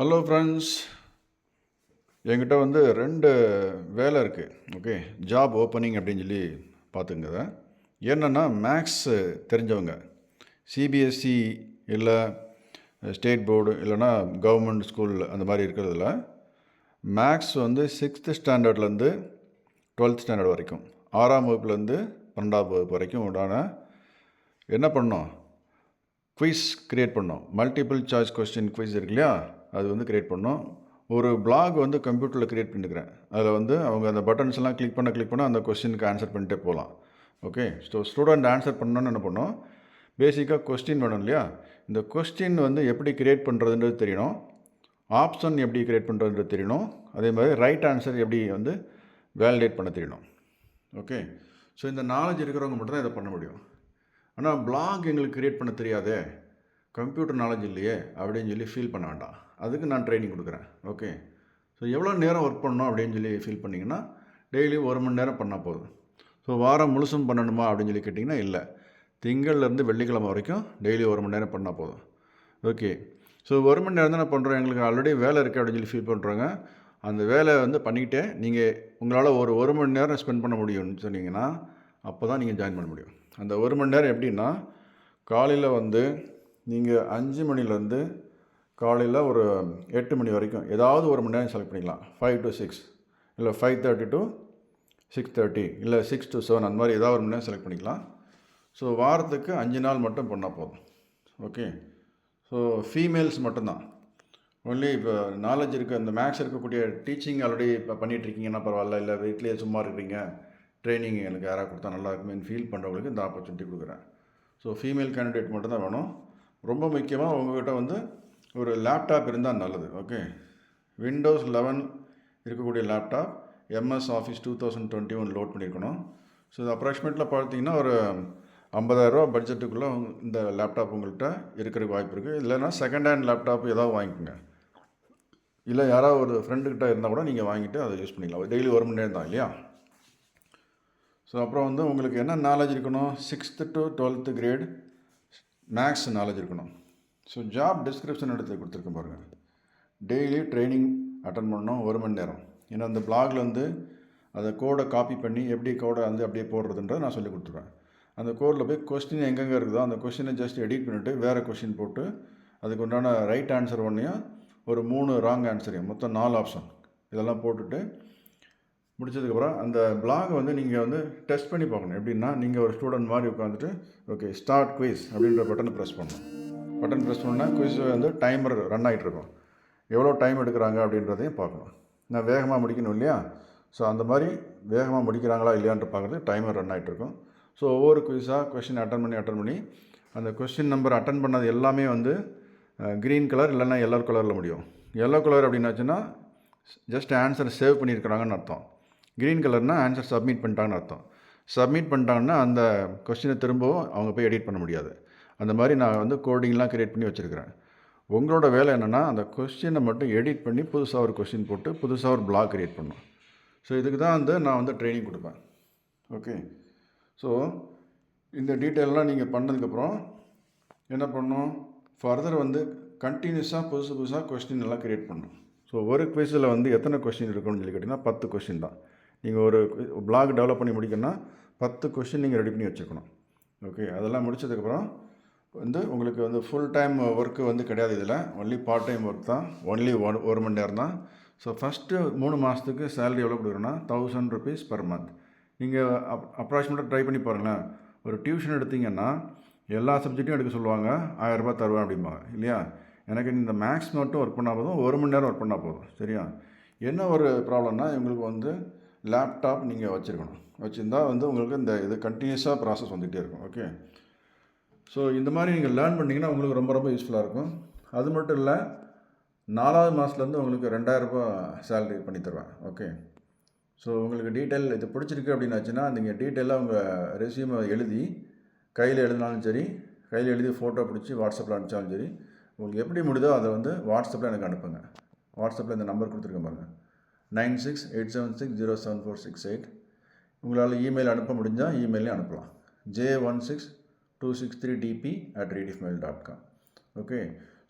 Hello friends, என்கிட்ட வந்து 2 வேலை இருக்குது. ஓகே, ஜாப் ஓப்பனிங் அப்படின்னு சொல்லி பார்த்துங்க. என்னென்னா மேக்ஸ் தெரிஞ்சவங்க, சிபிஎஸ்சி இல்லை ஸ்டேட் போர்டு இல்லைன்னா கவர்மெண்ட் ஸ்கூல் அந்த மாதிரி இருக்கிறதுல மேக்ஸ் வந்து 6th ஸ்டாண்டர்ட்லேருந்து 12th ஸ்டாண்டர்ட் வரைக்கும், 6ஆம் வகுப்புலேருந்து 12ஆம் வகுப்பு வரைக்கும் உண்டான என்ன பண்ணோம், குவிஸ் க்ரியேட் பண்ணோம். மல்டிபிள் சாய்ஸ் கொஸ்டின் குவிஸ் இருக்கு இல்லையா, அது வந்து க்ரியேட் பண்ணோம். ஒரு பிளாக் வந்து கம்ப்யூட்டரில் க்ரியேட் பண்ணிக்கிறேன். அதில் வந்து அவங்க அந்த பட்டன்ஸ் எல்லாம் கிளிக் பண்ண அந்த கொஸ்டினுக்கு ஆன்சர் பண்ணிட்டே போகலாம். ஓகே, ஸோ ஸ்டூடெண்ட் ஆன்சர் பண்ணணுன்னு என்ன பண்ணோம், பேசிக்காக கொஸ்டின் வேணும் இல்லையா, இந்த கொஸ்டின் வந்து எப்படி க்ரியேட் பண்ணுறதுன்றது தெரியணும், ஆப்ஷன் எப்படி க்ரியேட் பண்ணுறதுன்றது தெரியணும், அதே மாதிரி ரைட் ஆன்சர் எப்படி வந்து வேலிடேட் பண்ண தெரியணும். ஓகே, ஸோ இந்த நாலேஜ் இருக்கிறவங்க மட்டும் தான் இதை பண்ண முடியும். ஆனால் பிளாக் எங்களுக்கு க்ரியேட் பண்ண தெரியாதே, கம்ப்யூட்டர் நாலேஜ் இல்லையே அப்படின்னு சொல்லி ஃபீல் பண்ண வேண்டாம். அதுக்கு நான் ட்ரைனிங் கொடுக்குறேன். ஓகே, ஸோ எவ்வளோ நேரம் ஒர்க் பண்ணணும் அப்படின்னு சொல்லி ஃபீல் பண்ணிங்கன்னா டெய்லி 1 மணி நேரம் பண்ணால் போதும். ஸோ வாரம் முழுசும் பண்ணணுமா அப்படின்னு சொல்லி கேட்டிங்கன்னா இல்லை, திங்கள்லேருந்து வெள்ளிக்கிழமை வரைக்கும் டெய்லி 1 மணி நேரம் பண்ணால் போதும். ஓகே, ஸோ 1 மணி நேரம் தான் நான் பண்ணுறேன், எங்களுக்கு ஆல்ரெடி வேலை இருக்குது அப்படின்னு சொல்லி ஃபீல் பண்ணுறாங்க. அந்த வேலையை வந்து பண்ணிக்கிட்டே நீங்கள் உங்களால் ஒரு மணி நேரம் ஸ்பெண்ட் பண்ண முடியும்னு சொன்னீங்கன்னா அப்போ தான் நீங்கள் ஜாயின் பண்ண முடியும். அந்த 1 மணி நேரம் எப்படின்னா, காலையில் வந்து நீங்கள் 5 மணிலேருந்து காலையில் ஒரு 8 மணி வரைக்கும் ஏதாவது 1 மணி நேரம் செலக்ட் பண்ணிக்கலாம். 5 to 6 இல்லை 5:30 to 6:30 இல்லை 6 to 7 அந்த மாதிரி ஏதாவது 1 மணி நேரம் செலக்ட் பண்ணிக்கலாம். ஸோ வாரத்துக்கு 5 நாள் மட்டும் பண்ணால் போதும். ஓகே, ஸோ ஃபீமேல்ஸ் மட்டும்தான். ஒன்லி இப்போ நாலேஜ் இருக்க இந்த மேக்ஸ் இருக்கக்கூடிய டீச்சிங் ஆல்ரெடி இப்போ பண்ணிகிட்ருக்கீங்கன்னா பரவாயில்ல, இல்லை வீட்லேயே சும்மா இருக்கிறீங்க, ட்ரைனிங் எனக்கு யாராக கொடுத்தா நல்லா இருக்குமேன்னு ஃபீல் பண்ணுறவங்களுக்கு இந்த ஆப்பர்ச்சுனிட்டி கொடுக்குறேன். ஸோ ஃபீமேல் கேண்டிடேட் மட்டும் தான் வேணும். ரொம்ப முக்கியமாக உங்கள்கிட்ட வந்து ஒரு லேப்டாப் இருந்தால் நல்லது. ஓகே, விண்டோஸ் 11 இருக்கக்கூடிய லேப்டாப் MS Office 2021 லோட் பண்ணியிருக்கணும். ஸோ இது அப்ராக்சிமேட்டில் பார்த்தீங்கன்னா ஒரு 50,000 பட்ஜெட்டுக்குள்ளே இந்த லேப்டாப் உங்கள்கிட்ட இருக்கிறதுக்கு வாய்ப்பு இருக்குது. இல்லைன்னா செகண்ட் ஹேண்ட் லேப்டாப் ஏதாவது வாங்கிக்கோங்க, இல்லை யாராவது ஒரு ஃப்ரெண்டுக்கிட்ட இருந்தால் கூட நீங்கள் வாங்கிட்டு அதை யூஸ் பண்ணிக்கலாம். டெய்லி 1 மணி நேரம் தான் இல்லையா. ஸோ அப்புறம் வந்து உங்களுக்கு என்ன நாலேஜ் இருக்கணும், 6th to 12th grade maths knowledge இருக்கணும். ஸோ ஜாப் டிஸ்கிரிப்ஷன் எடுத்து கொடுத்துருக்கேன் பாருங்கள். டெய்லி ட்ரைனிங் அட்டன் பண்ணணும் 1 மணி நேரம். ஏன்னா அந்த பிளாகில் வந்து அதை கோடை காப்பி பண்ணி எப்படி கோடை வந்து அப்படியே போடுறதுன்றதை நான் சொல்லி கொடுத்துருவேன். அந்த கோடில் போய் கொஸ்டின் எங்கெங்கே இருக்குதோ அந்த கொஸ்டினை ஜஸ்ட் எடிட் பண்ணிவிட்டு வேறு கொஸ்டின் போட்டு அதுக்கு உண்டான ரைட் ஆன்சர் ஒன்றையும் ஒரு 3 ராங் ஆன்சரையும் மொத்தம் 4 ஆப்ஷன் இதெல்லாம் போட்டுட்டு முடிச்சதுக்கப்புறம் அந்த பிளாகை வந்து நீங்கள் வந்து டெஸ்ட் பண்ணி பார்க்கணும். எப்படின்னா, நீங்கள் ஒரு ஸ்டூடெண்ட் மாதிரி உட்காந்துட்டு ஓகே ஸ்டார்ட் குயிஸ் அப்படின்ற பட்டனை ப்ரெஸ் பண்ணணும். பட்டன் ப்ரெஸ் பண்ணால் குயிஸ் வந்து டைமர் ரன் ஆகிட்ருக்கும். எவ்வளோ டைம் எடுக்கிறாங்க அப்படின்றதையும் பார்க்கணும். நான் வேகமாக முடிக்கணும் இல்லையா, ஸோ அந்த மாதிரி வேகமாக முடிக்கிறாங்களா இல்லையான்ற பார்க்குறது டைமர் ரன் ஆகிட்ருக்கும். ஸோ ஒவ்வொரு குயிஸாக கொஸ்டின் அட்டன் பண்ணி அந்த கொஸ்டின் நம்பர் அட்டன் பண்ணது எல்லாமே வந்து க்ரீன் கலர் இல்லைன்னா எல்லோ கலரில் முடியும். எல்லோ கலர் அப்படின்னாச்சுன்னா ஜஸ்ட் ஆன்சர் சேவ் பண்ணியிருக்கிறாங்கன்னு அர்த்தம். க்ரீன் கலர்னால் ஆன்சர் சப்மிட் பண்ணிட்டாங்கன்னு அர்த்தம். சப்மிட் பண்ணிட்டாங்கன்னா அந்த கொஸ்டினை திரும்பவும் அவங்க போய் எடிட் பண்ண முடியாது. அந்த மாதிரி நான் வந்து கோடிங்லாம் க்ரியேட் பண்ணி வச்சுருக்கிறேன். உங்களோட வேலை என்னென்னா, அந்த கொஸ்டினை மட்டும் எடிட் பண்ணி புதுசாக ஒரு கொஸ்டின் போட்டு புதுசாக ஒரு பிளாக் க்ரியேட் பண்ணணும். ஸோ இதுக்கு தான் வந்து நான் வந்து ட்ரைனிங் கொடுப்பேன். ஓகே, ஸோ இந்த டீட்டெயிலெலாம் நீங்கள் பண்ணதுக்கப்புறம் என்ன பண்ணணும், ஃபர்தர் வந்து கண்டினியூஸாக புதுசாக கொஸ்டின் எல்லாம் க்ரியேட் பண்ணணும். ஸோ ஒரு குவிஸில் வந்து எத்தனை கொஸ்டின் இருக்குன்னு சொல்லி கேட்டிங்கன்னா 10 கொஸ்டின் தான். நீங்கள் ஒரு பிளாக் டெவலப் பண்ணி முடிக்கணும்னா 10 கொஸ்டின் நீங்கள் ரெடி பண்ணி வச்சுக்கணும். ஓகே, அதெல்லாம் முடிச்சதுக்கப்புறம் வந்து உங்களுக்கு வந்து ஃபுல் டைம் ஒர்க்கு வந்து கிடையாது. இதில் ஒன்லி பார்ட் டைம் ஒர்க் தான். ஒன்லி 1 மணி நேரம் தான். ஸோ ஃபஸ்ட்டு 3 மாதத்துக்கு சேலரி எவ்வளோ கொடுக்குறோன்னா 1000 rupees per month. நீங்கள் அப்ராக்சிமேட்டாக ட்ரை பண்ணி பாருங்களேன். ஒரு டியூஷன் எடுத்திங்கன்னா எல்லா சப்ஜெக்ட்டும் எடுக்க சொல்லுவாங்க, 1000 ரூபாய் தருவேன் அப்படிம்பாங்க இல்லையா. எனக்கு இந்த மேக்ஸ் மட்டும் ஒர்க் பண்ணால் போதும், 1 மணி நேரம் ஒர்க் பண்ணால் போதும். சரியா. என்ன ஒரு ப்ராப்ளம்னா, உங்களுக்கு வந்து லேப்டாப் நீங்கள் வச்சுருக்கணும். வச்சுருந்தா வந்து உங்களுக்கு இந்த இது கண்டினியூஸாக ப்ராசஸ் வந்துகிட்டே இருக்கும். ஓகே, ஸோ இந்த மாதிரி நீங்கள் லேர்ன் பண்ணிங்கன்னா உங்களுக்கு ரொம்ப யூஸ்ஃபுல்லாக இருக்கும். அது மட்டும் இல்லை, 4வது மாதத்துலேருந்து உங்களுக்கு 2000 ரூபாய் சேலரி பண்ணி தருவேன். ஓகே, ஸோ உங்களுக்கு டீட்டெயில் இது பிடிச்சிருக்கு அப்படின்னாச்சுன்னா நீங்கள் டீட்டெயிலாக உங்கள் ரெஸ்யூமை எழுதி கையில் எழுதினாலும் சரி, கையில் எழுதி ஃபோட்டோ பிடிச்சி வாட்ஸ்அப்பில் அனுப்பிச்சாலும் சரி, உங்களுக்கு எப்படி முடியுதோ அதை வந்து வாட்ஸ்அப்பில் எனக்கு அனுப்புங்க. வாட்ஸ்அப்பில் இந்த நம்பர் கொடுத்துருக்கேன் பாருங்கள், 9687607468. உங்களால் இமெயில் அனுப்ப முடிஞ்சால் இமெயிலையும் அனுப்பலாம். j16263dp@rediffmail.com. ஓகே,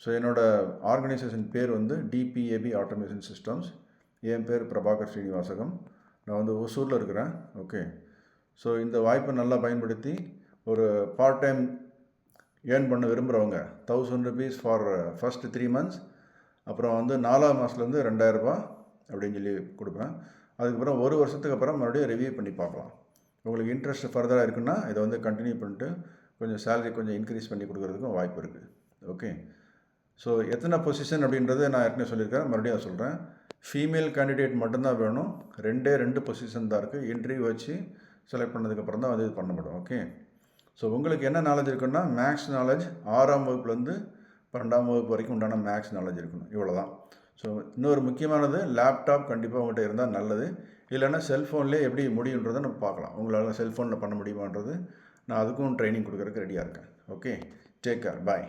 ஸோ என்னோடய ஆர்கனைசேஷன் பேர் வந்து டிபிஏபி ஆட்டோமேஷன் சிஸ்டம்ஸ். என் பேர் பிரபாகர் ஸ்ரீனிவாசகம். நான் வந்து ஒசூரில் இருக்கிறேன். ஓகே. ஸோ இந்த வாய்ப்பை நல்லா பயன்படுத்தி ஒரு பார்ட் டைம் ஏர்ன் பண்ண விரும்புகிறவங்க 1000 rupees ஃபார் ஃபஸ்ட்டு 3 months, அப்புறம் வந்து 4ஆம் மாதத்துலேருந்து 2000 ரூபாய் அப்படின்னு சொல்லி கொடுப்பேன். அதுக்கப்புறம் 1 வருஷத்துக்கு அப்புறம் மறுபடியும் ரிவ்யூ பண்ணி பார்க்கலாம். உங்களுக்கு இன்ட்ரெஸ்ட் ஃபர்தராக இருக்குன்னா இதை வந்து கண்டினியூ பண்ணிட்டு கொஞ்சம் சேலரி கொஞ்சம் இன்க்ரீஸ் பண்ணி கொடுக்குறதுக்கும் வாய்ப்பு இருக்குது. ஓகே. ஸோ எத்தனை பொசிஷன் அப்படின்றத நான் ஏற்கனவே சொல்லியிருக்கேன், மறுபடியும் அதை சொல்கிறேன். ஃபீமேல் கேண்டிடேட் மட்டும்தான் வேணும். 2 பொசிஷன் தான் இருக்குது. இன்டர்வியூ வச்சு செலக்ட் பண்ணதுக்கப்புறம் தான் அது பண்ணப்படும். ஓகே. ஸோ உங்களுக்கு என்ன நாலேஜ் இருக்குன்னா மேக்ஸ் நாலேஜ் 6ஆம் வகுப்புலேருந்து 12ஆம் வகுப்பு வரைக்கும் உண்டான மேக்ஸ் நாலேஜ் இருக்கணும். இவ்வளோ தான். ஸோ இன்னொரு முக்கியமானது லேப்டாப் கண்டிப்பாக உங்கள்கிட்ட இருந்தால் நல்லது. இல்லைன்னா செல்ஃபோன்லேயே எப்படி முடியுன்றதை நம்ம பார்க்கலாம். உங்களால் செல்ஃபோனில் பண்ண முடியுமான்றது நான் அதுக்கும் ட்ரைனிங் கொடுக்குறதுக்கு ரெடியாக இருக்கேன். ஓகே. Take care. பாய்.